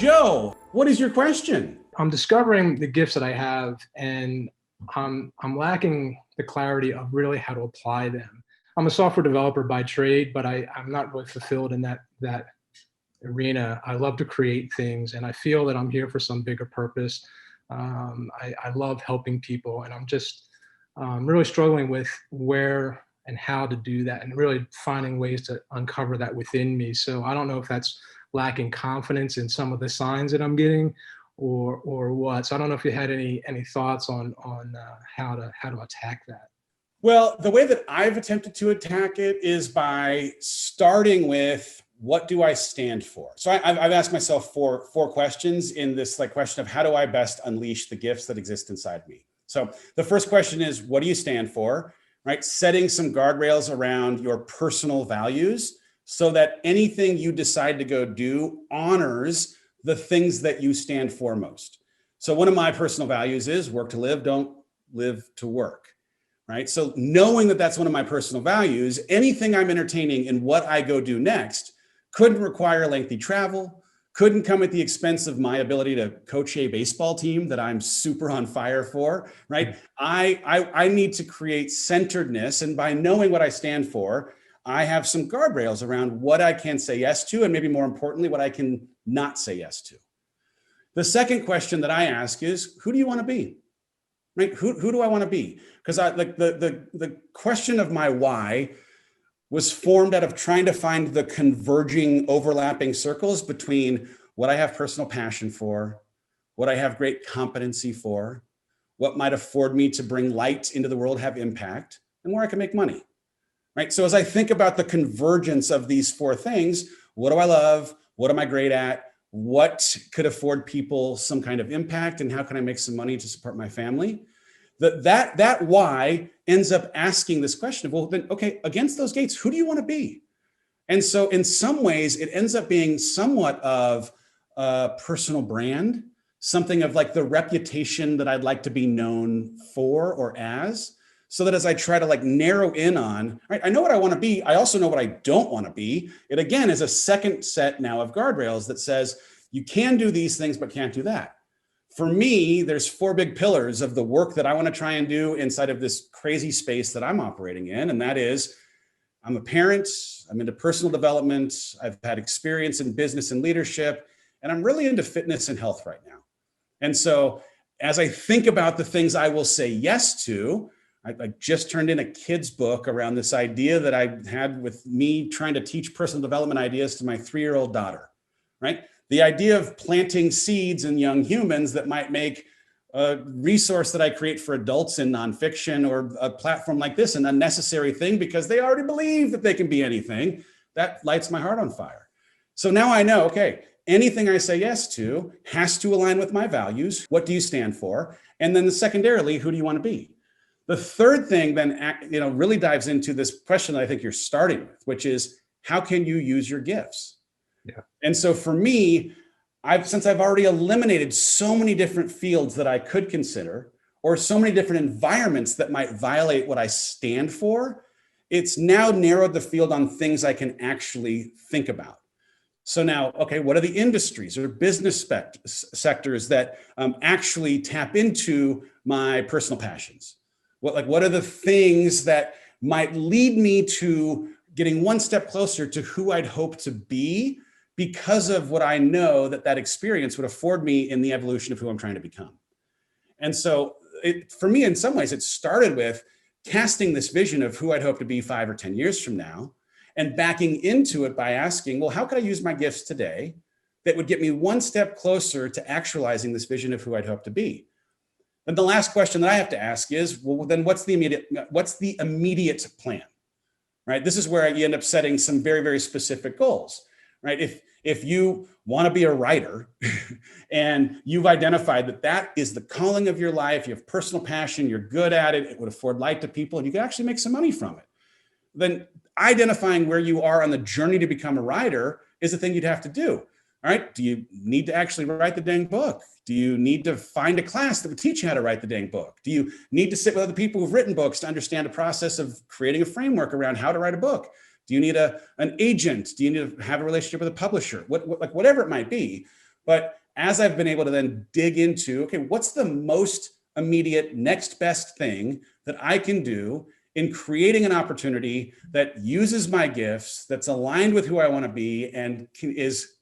Joe, what is your question? I'm discovering the gifts that I have, and I'm lacking the clarity of really how to apply them. I'm a software developer by trade, but I'm not really fulfilled in that arena. I love to create things, and I feel that I'm here for some bigger purpose. I love helping people, and I'm just really struggling with where and how to do that, and really finding ways to uncover that within me. So I don't know if that's lacking confidence in some of the signs that I'm getting, or what. So I don't know if you had any thoughts on how to attack that. Well, the way that I've attempted to attack it is by starting with, what do I stand for? So I've asked myself four questions in this question of how do I best unleash the gifts that exist inside me? So the first question is, what do you stand for? Right? Setting some guardrails around your personal values so that anything you decide to go do honors the things that you stand for most. So one of my personal values is work to live, don't live to work. Right? So knowing that that's one of my personal values, anything I'm entertaining in what I go do next couldn't require lengthy travel, couldn't come at the expense of my ability to coach a baseball team that I'm super on fire for, right? I need to create centeredness. And by knowing what I stand for, I have some guardrails around what I can say yes to, and maybe more importantly, what I can not say yes to. The second question that I ask is, who do you want to be? Right? Who do I want to be? Because the question of my why was formed out of trying to find the converging, overlapping circles between what I have personal passion for, what I have great competency for, what might afford me to bring light into the world, have impact, and where I can make money. Right? So as I think about the convergence of these four things, what do I love? What am I great at? What could afford people some kind of impact? And how can I make some money to support my family? That why ends up asking this question of, well, then, okay, against those gates, who do you want to be? And so in some ways, it ends up being somewhat of a personal brand, something of like the reputation that I'd like to be known for or as, so that as I try to narrow in on, right, I know what I want to be. I also know what I don't want to be. It again is a second set now of guardrails that says you can do these things, but can't do that. For me, there's four big pillars of the work that I want to try and do inside of this crazy space that I'm operating in. And that is, I'm a parent, I'm into personal development, I've had experience in business and leadership, and I'm really into fitness and health right now. And so as I think about the things I will say yes to, I just turned in a kid's book around this idea that I had with me trying to teach personal development ideas to my 3-year-old daughter, right? The idea of planting seeds in young humans that might make a resource that I create for adults in nonfiction or a platform like this an unnecessary thing because they already believe that they can be anything, that lights my heart on fire. So now I know, okay, anything I say yes to has to align with my values. What do you stand for? And then secondarily, who do you want to be? The third thing then, really dives into this question that I think you're starting with, which is, how can you use your gifts? Yeah. And so for me, since I've already eliminated so many different fields that I could consider, or so many different environments that might violate what I stand for, it's now narrowed the field on things I can actually think about. So now, okay, what are the industries or business sectors that actually tap into my personal passions? What are the things that might lead me to getting one step closer to who I'd hope to be because of what I know that experience would afford me in the evolution of who I'm trying to become? And so for me, in some ways, it started with casting this vision of who I'd hope to be 5 or 10 years from now, and backing into it by asking, well, how could I use my gifts today that would get me one step closer to actualizing this vision of who I'd hope to be? And the last question that I have to ask is, well, then what's the immediate plan, right? This is where you end up setting some very, very specific goals, right? If you want to be a writer and you've identified that is the calling of your life, you have personal passion, you're good at it, it would afford light to people, and you can actually make some money from it, then identifying where you are on the journey to become a writer is the thing you'd have to do. All right, do you need to actually write the dang book? Do you need to find a class that would teach you how to write the dang book? Do you need to sit with other people who've written books to understand the process of creating a framework around how to write a book? Do you need an agent? Do you need to have a relationship with a publisher? Whatever it might be, But as I've been able to then dig into, okay, what's the most immediate next best thing that I can do in creating an opportunity that uses my gifts, that's aligned with who I want to be, and is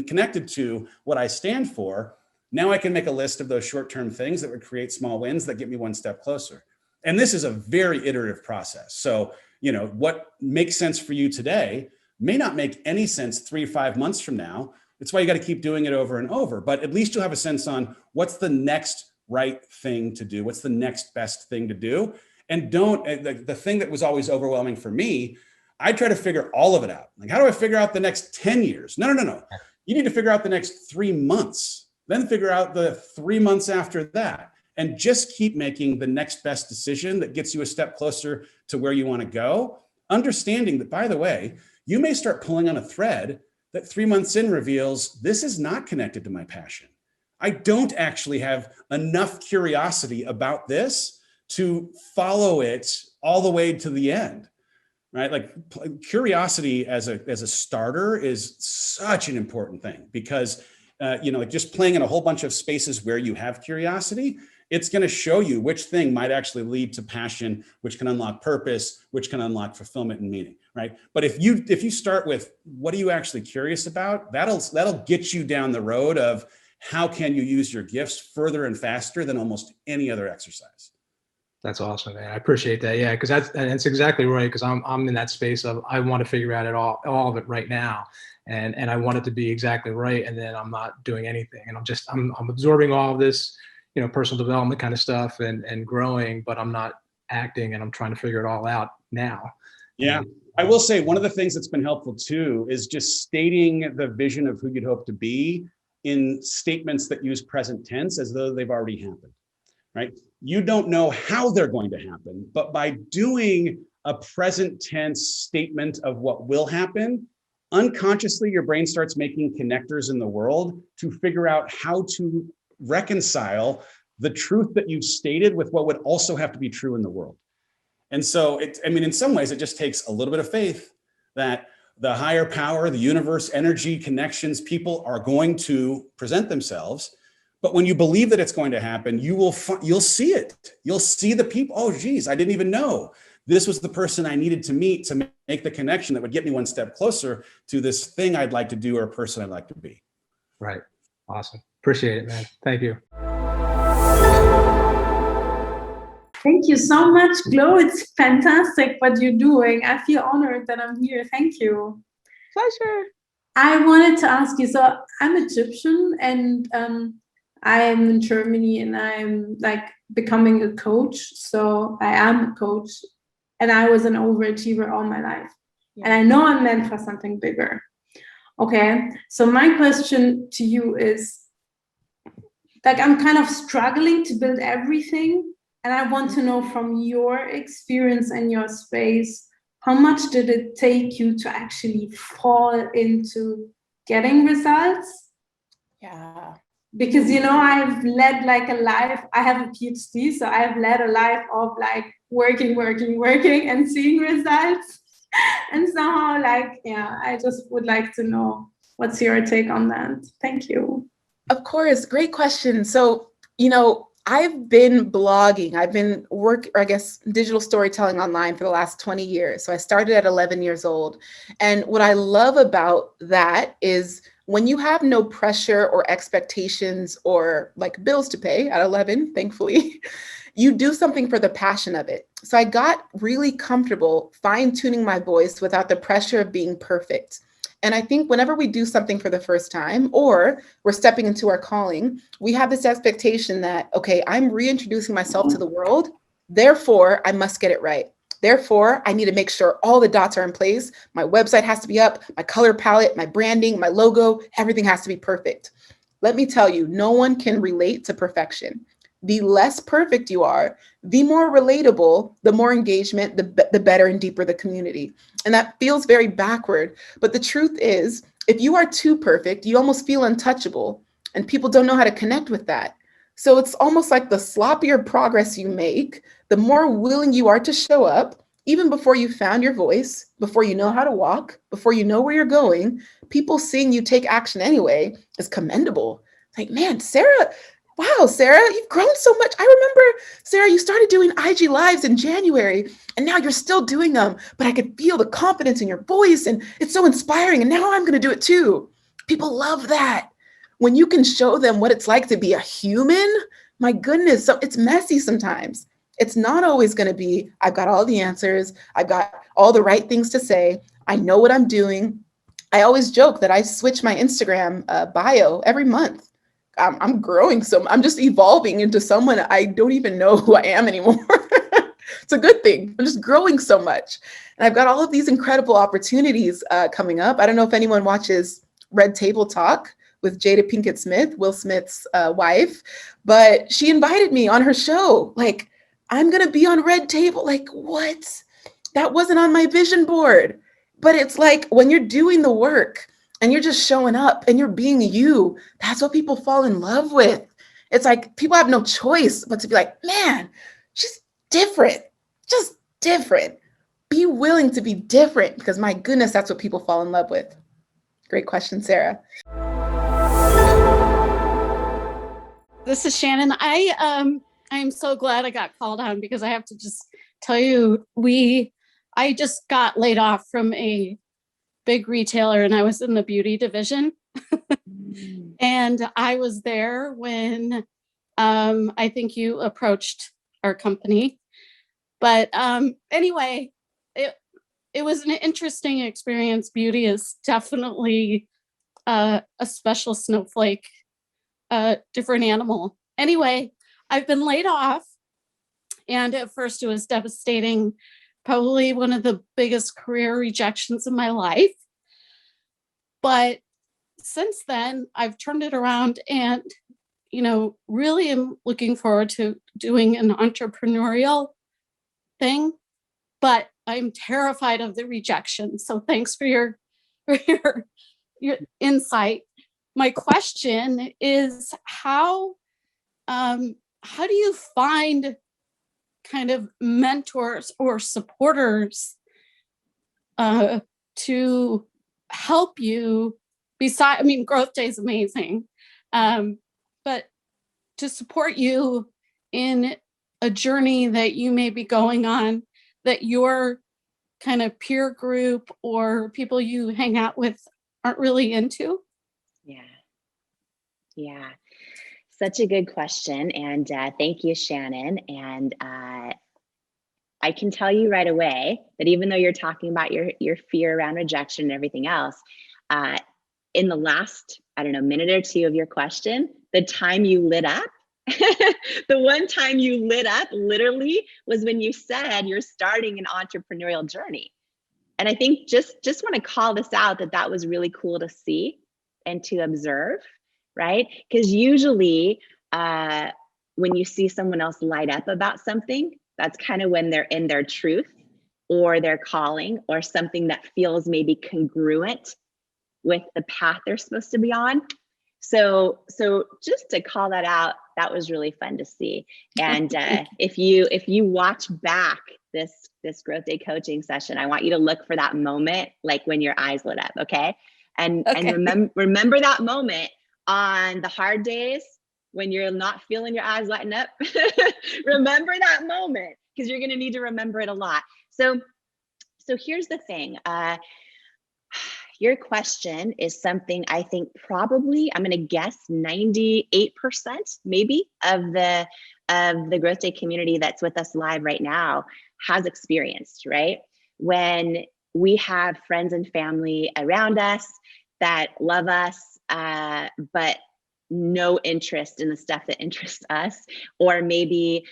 connected to what I stand for. Now I can make a list of those short-term things that would create small wins that get me one step closer. And this is a very iterative process. So, what makes sense for you today may not make any sense 3 to 5 months from now. That's why you got to keep doing it over and over. But at least you'll have a sense on what's the next right thing to do. What's the next best thing to do? And the thing that was always overwhelming for me, I try to figure all of it out. Like, how do I figure out the next 10 years? No. You need to figure out the next 3 months, then figure out the 3 months after that, and just keep making the next best decision that gets you a step closer to where you want to go. Understanding that, by the way, you may start pulling on a thread that 3 months in reveals this is not connected to my passion. I don't actually have enough curiosity about this to follow it all the way to the end, right? Like, curiosity as a starter is such an important thing, because like just playing in a whole bunch of spaces where you have curiosity, it's going to show you which thing might actually lead to passion, which can unlock purpose, which can unlock fulfillment and meaning, right? But if you start with what are you actually curious about, that'll get you down the road of how can you use your gifts further and faster than almost any other exercise. That's awesome, man. I appreciate that. Yeah, because that's exactly right. Because I'm in that space of I want to figure out all of it right now, and I want it to be exactly right, and then I'm not doing anything, and I'm absorbing all of this, personal development kind of stuff and growing, but I'm not acting, and I'm trying to figure it all out now. Yeah, I will say one of the things that's been helpful too is just stating the vision of who you'd hope to be in statements that use present tense as though they've already happened, right? You don't know how they're going to happen, but by doing a present tense statement of what will happen, unconsciously your brain starts making connectors in the world to figure out how to reconcile the truth that you've stated with what would also have to be true in the world. And so in some ways, it just takes a little bit of faith that the higher power, the universe, energy, connections, people are going to present themselves. But when you believe that it's going to happen, you'll see it. You'll see the people. Oh, geez, I didn't even know this was the person I needed to meet to make the connection that would get me one step closer to this thing I'd like to do or a person I'd like to be. Right. Awesome. Appreciate it, man. Thank you. Thank you so much, Glo. It's fantastic what you're doing. I feel honored that I'm here. Thank you. Pleasure. I wanted to ask you, so I'm Egyptian and I'm in Germany and I'm like becoming a coach. So I am a coach and I was an overachiever all my life. Yeah. And I know I'm meant for something bigger. Okay. So my question to you is, like, I'm kind of struggling to build everything. And I want to know from your experience and your space, how much did it take you to actually fall into getting results? Yeah. Because, I've led like a life, I have a PhD, so I've led a life of like working and seeing results. And somehow I just would like to know what's your take on that. Thank you. Of course, great question. So, I've been blogging. I've been digital storytelling online for the last 20 years. So I started at 11 years old. And what I love about that is when you have no pressure or expectations or like bills to pay at 11, thankfully, you do something for the passion of it. So I got really comfortable fine-tuning my voice without the pressure of being perfect. And I think whenever we do something for the first time or we're stepping into our calling, we have this expectation that, okay, I'm reintroducing myself to the world. Therefore, I must get it right. Therefore, I need to make sure all the dots are in place. My website has to be up, my color palette, my branding, my logo, everything has to be perfect. Let me tell you, no one can relate to perfection. The less perfect you are, the more relatable, the more engagement, the better and deeper the community. And that feels very backward. But the truth is, if you are too perfect, you almost feel untouchable and people don't know how to connect with that. So it's almost like the sloppier progress you make, the more willing you are to show up, even before you found your voice, before you know how to walk, before you know where you're going, people seeing you take action anyway is commendable. Like, man, Sarah, wow, Sarah, you've grown so much. I remember, Sarah, you started doing IG Lives in January, and now you're still doing them, but I could feel the confidence in your voice, and it's so inspiring, and now I'm going to do it too. People love that. When you can show them what it's like to be a human, my goodness, so it's messy sometimes. It's not always going to be, I've got all the answers, I've got all the right things to say, I know what I'm doing. I always joke that I switch my Instagram bio every month. I'm growing, so I'm just evolving into someone I don't even know who I am anymore. It's a good thing. I'm just growing so much. And I've got all of these incredible opportunities coming up. I don't know if anyone watches Red Table Talk with Jada Pinkett Smith, Will Smith's wife, but she invited me on her show. Like, I'm going to be on Red Table. Like, what? That wasn't on my vision board. But it's like when you're doing the work, and you're just showing up and you're being you, that's what people fall in love with. It's like people have no choice but to be like, man, she's different, just different. Be willing to be different, because my goodness, that's what people fall in love with. Great question, Sarah. This is Shannon. I'm so glad I got called on, because I have to just tell you, I just got laid off from a big retailer, and I was in the beauty division. And I was there when I think you approached our company. But anyway, it was an interesting experience. Beauty is definitely a special snowflake, different animal. Anyway, I've been laid off, and at first it was devastating. Probably one of the biggest career rejections in my life. But since then, I've turned it around and, really am looking forward to doing an entrepreneurial thing. But I'm terrified of the rejection. So thanks for your insight. My question is, how do you find kind of mentors or supporters to help you GrowthDay is amazing, but to support you in a journey that you may be going on, that your kind of peer group or people you hang out with aren't really into? Yeah. Such a good question. And thank you, Shannon. And I can tell you right away that even though you're talking about your fear around rejection and everything else, in the last, minute or two of your question, the time you lit up, the one time you lit up literally was when you said you're starting an entrepreneurial journey. And I think just want to call this out, that was really cool to see and to observe, right? Because usually when you see someone else light up about something, that's kind of when they're in their truth or their calling or something that feels maybe congruent with the path they're supposed to be on. So just to call that out, that was really fun to see. And if you watch back this GrowthDay coaching session, I want you to look for that moment, like when your eyes lit up, okay? And remember that moment on the hard days when you're not feeling your eyes lighting up. Remember that moment, because you're going to need to remember it a lot. So here's the thing. Your question is something I think probably, I'm going to guess 98% maybe of the GrowthDay community that's with us live right now has experienced, right? When we have friends and family around us that love us, but no interest in the stuff that interests us, or maybe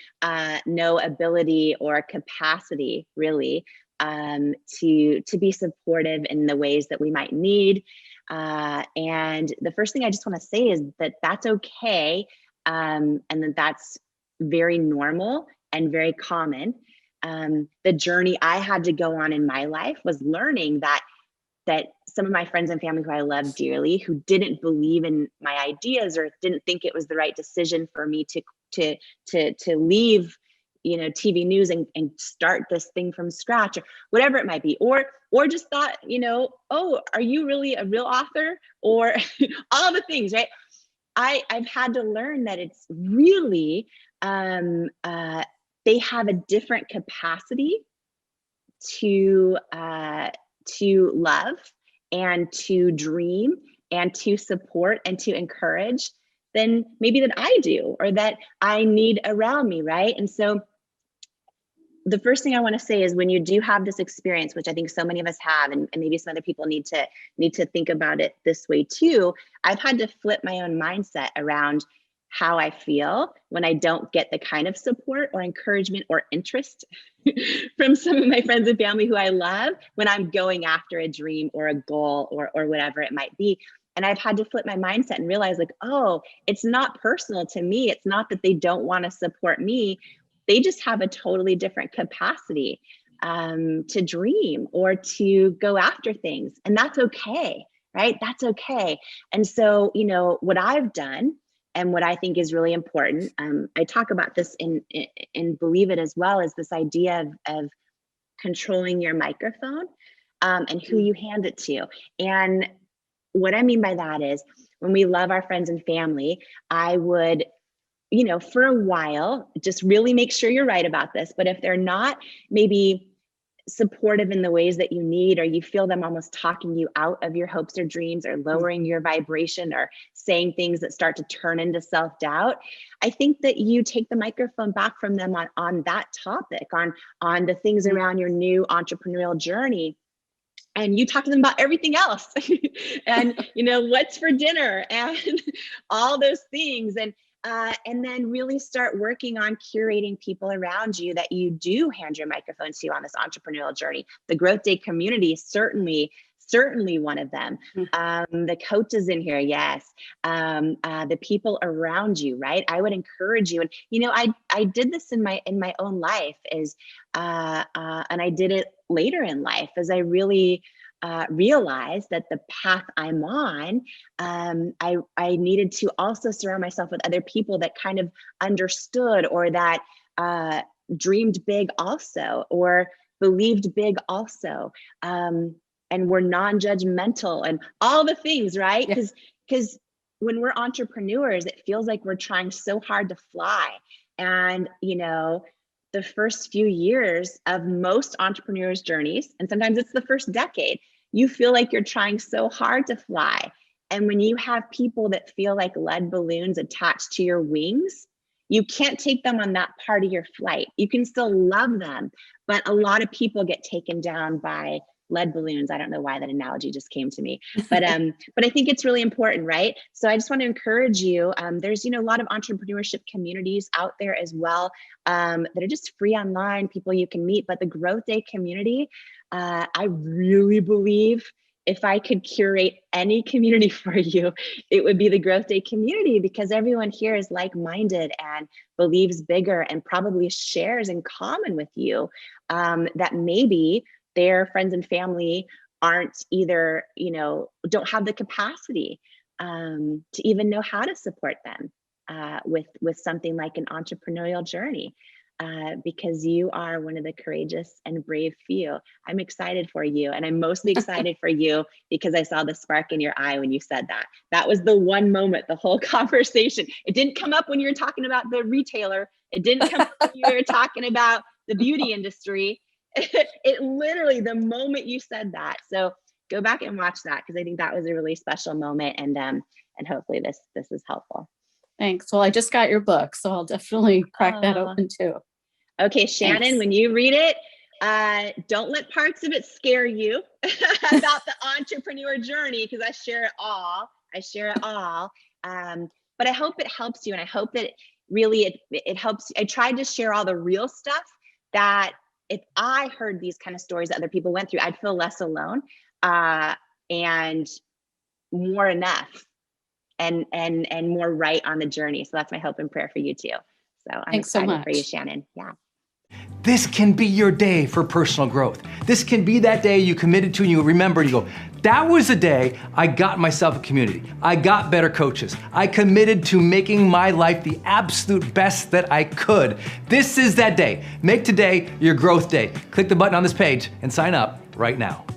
no ability or capacity really to be supportive in the ways that we might need. And the first thing I just want to say is that that's okay, and that's very normal and very common. The journey I had to go on in my life was learning that some of my friends and family who I love dearly, who didn't believe in my ideas or didn't think it was the right decision for me to leave, TV news and start this thing from scratch, or whatever it might be, or just thought, oh, are you really a real author, or all the things, right? I've had to learn that it's really, they have a different capacity to love and to dream and to support and to encourage than maybe that I do, or that I need around me, right? And so the first thing I want to say is, when you do have this experience, which I think so many of us have, and maybe some other people need to think about it this way too, I've had to flip my own mindset around how I feel when I don't get the kind of support or encouragement or interest from some of my friends and family who I love when I'm going after a dream or a goal or whatever it might be. And I've had to flip my mindset and realize, like, oh, it's not personal to me. It's not that they don't want to support me. They just have a totally different capacity to dream or to go after things. And that's okay, right? That's okay. And so, what I've done, and what I think is really important, I talk about this in Believe It as well, is this idea of controlling your microphone and who you hand it to. And what I mean by that is, when we love our friends and family, I would, for a while, just really make sure you're right about this. But if they're not maybe supportive in the ways that you need, or you feel them almost talking you out of your hopes or dreams, or lowering your vibration, or saying things that start to turn into self-doubt, I think that you take the microphone back from them on that topic, on the things around your new entrepreneurial journey. And you talk to them about everything else and, what's for dinner and all those things. And then really start working on curating people around you that you do hand your microphone to on this entrepreneurial journey. The GrowthDay community is certainly one of them. The coaches in here, yes. The people around you, right? I would encourage you. And I did this in my own life, and I did it later in life as I really realized that the path I'm on, I needed to also surround myself with other people that kind of understood, or that dreamed big also, or believed big also, and were non-judgmental, and all the things, right? Because when we're entrepreneurs, it feels like we're trying so hard to fly. And, the first few years of most entrepreneurs' journeys, and sometimes it's the first decade, you feel like you're trying so hard to fly. And when you have people that feel like lead balloons attached to your wings, you can't take them on that part of your flight. You can still love them, but a lot of people get taken down by lead balloons. I don't know why that analogy just came to me, but I think it's really important, right? So I just want to encourage you. There's a lot of entrepreneurship communities out there as well that are just free online, people you can meet. But the GrowthDay community, I really believe, if I could curate any community for you, it would be the GrowthDay community, because everyone here is like-minded and believes bigger, and probably shares in common with you that maybe their friends and family aren't either, don't have the capacity to even know how to support them with something like an entrepreneurial journey, because you are one of the courageous and brave few. I'm excited for you, and I'm mostly excited for you because I saw the spark in your eye when you said that. That was the one moment, the whole conversation. It didn't come up when you were talking about the retailer. It didn't come up when you were talking about the beauty industry. It literally, the moment you said that. So go back and watch that, because I think that was a really special moment, and hopefully this is helpful. Thanks. Well, I just got your book, so I'll definitely crack that open too. Okay, Shannon, thanks. When you read it, don't let parts of it scare you about the entrepreneur journey, because I share it all. But I hope it helps you, and I hope that it helps. I tried to share all the real stuff that, if I heard these kind of stories that other people went through, I'd feel less alone and more enough and more right on the journey. So that's my hope and prayer for you too. So I'm excited for you, Shannon. Yeah. This can be your day for personal growth. This can be that day you committed to and you remember and you go, that was the day I got myself a community. I got better coaches. I committed to making my life the absolute best that I could. This is that day. Make today your growth day. Click the button on this page and sign up right now.